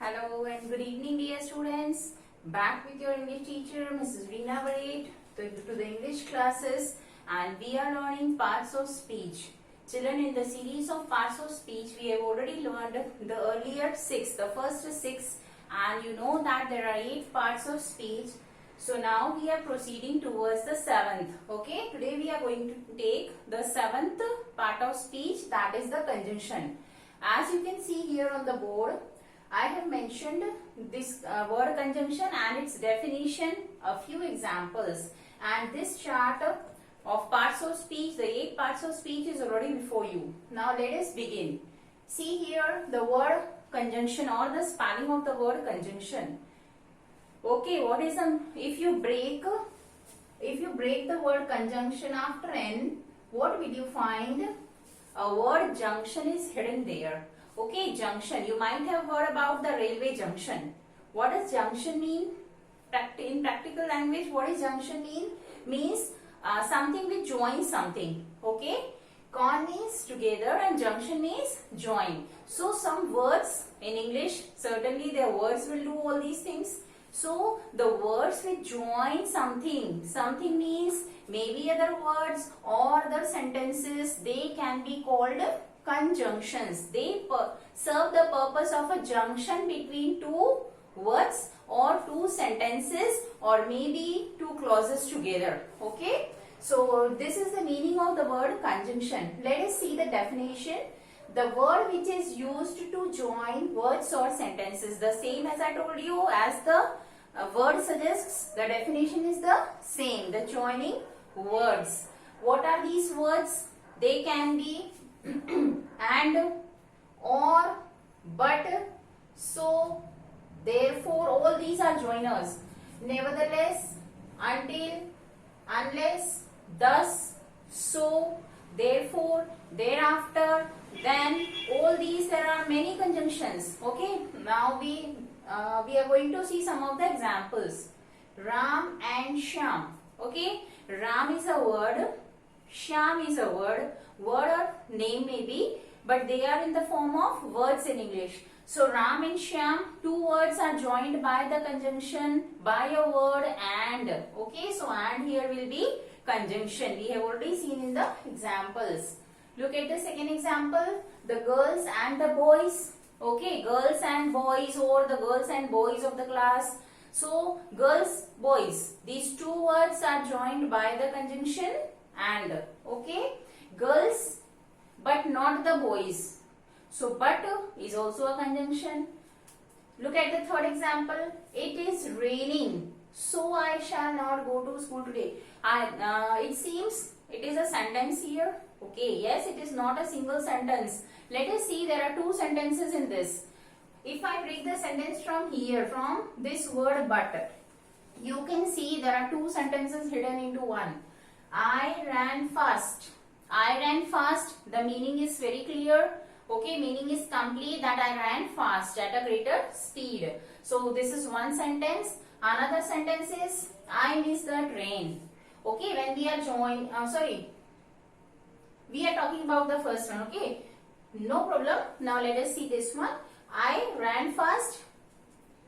Hello and good evening dear students. Back with your English teacher Mrs. Reena Varet to the English classes, and we are learning parts of speech. Children, in the series of parts of speech we have already learned the earlier the first six, and you know that there are 8 parts of speech. So now we are proceeding towards the 7th. Okay, today we are going to take the 7th part of speech, that is the conjunction. As you can see here on the board, I have mentioned this word conjunction and its definition, a few examples, and this chart of parts of speech, the 8 parts of speech, is already before you. Now let us begin. See here the word conjunction or the spelling of the word conjunction. Okay, what is if you break the word conjunction after N, what will you find? A word junction is hidden there. Okay, junction. You might have heard about the railway junction. What does junction mean? In practical language, what does junction mean? Means something which joins something. Okay? Con means together and junction means join. So some words in English, certainly their words will do all these things. So the words which join something means maybe other words or other sentences, they can be called conjunctions. They serve the purpose of a junction between two words or two sentences or maybe two clauses together. Okay. So this is the meaning of the word conjunction. Let us see the definition. The word which is used to join words or sentences, the same as I told you, as the word suggests, the definition is the same, the joining words. What are these words? They can be and, or, but, so, therefore, all these are joiners. Nevertheless, until, unless, thus, so, therefore, thereafter, then, all these, there are many conjunctions. Okay, now we are going to see some of the examples. Ram and Shyam. Okay, Ram is a word, Shyam is a word or name maybe, but they are in the form of words in English. So Ram and Shyam, two words are joined by the conjunction by a word and. Okay, so and here will be conjunction. We have already seen in the examples. Look at the second example, the girls and the boys. Okay, girls and boys, or the girls and boys of the class. So girls, boys, these two words are joined by the conjunction and. Okay, girls but not the boys. So but is also a conjunction. Look at the third example. It is raining, so I shall not go to school today. It seems it is a sentence here. Okay, yes, it is not a single sentence. Let us see, there are two sentences in this. If I break the sentence from here, from this word but, you can see there are two sentences hidden into one. I ran fast. I ran fast. The meaning is very clear. Okay, meaning is complete, that I ran fast at a greater speed. So this is one sentence. Another sentence is I missed the train. Okay, when we are we are talking about the first one. Okay, no problem. Now let us see this one. I ran fast.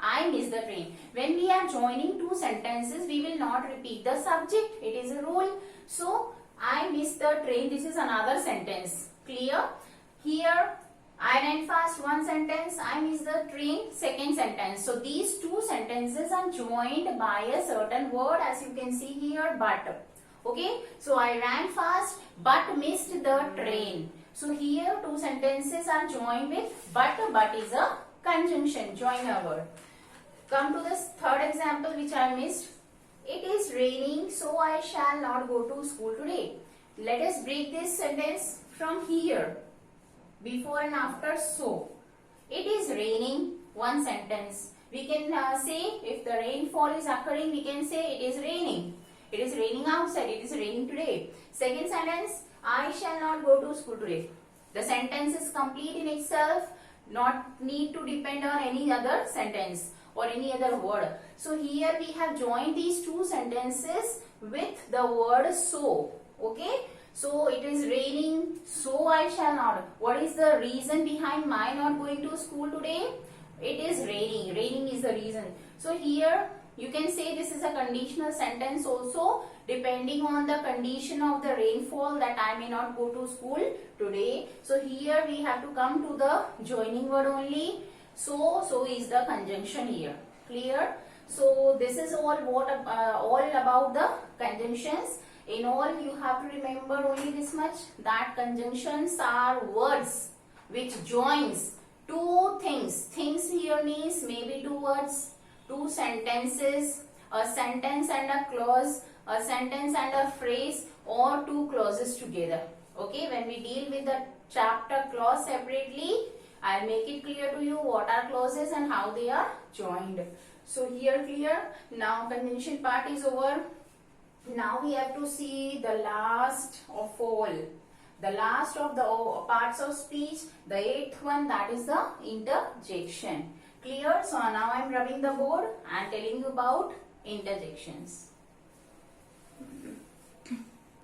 I missed the train. When we are joining two sentences, we will not repeat the subject. It is a rule. So I missed the train. This is another sentence. Clear? Here, I ran fast, one sentence. I missed the train, second sentence. So these two sentences are joined by a certain word, as you can see here, but. Okay, so I ran fast but missed the train. So here two sentences are joined with but is a conjunction, joiner word. Come to this third example which I missed. It is raining, so I shall not go to school today. Let us break this sentence from here. Before and after so. It is raining, one sentence. We can say, if the rainfall is occurring, we can say it is raining. It is raining outside. It is raining today. Second sentence, I shall not go to school today. The sentence is complete in itself, not need to depend on any other sentence or any other word. So here we have joined these two sentences with the word so. Okay, so it is raining, so I shall not. What is the reason behind my not going to school today? It is raining. Raining is the reason. So here you can say this is a conditional sentence also, depending on the condition of the rainfall, that I may not go to school today. So here we have to come to the joining word only. So is the conjunction here. Clear? So this is all about the conjunctions. In all, you have to remember only this much, that conjunctions are words which joins two things. Things here means maybe two words, two sentences, a sentence and a clause, a sentence and a phrase, or two clauses together. Okay, when we deal with the chapter clause separately, I'll make it clear to you what are clauses and how they are joined. So here clear. Now conjunction part is over. Now we have to see the last of all. The last of the parts of speech, the eighth one, that is the interjection. Clear? So now I am rubbing the board and telling you about interjections.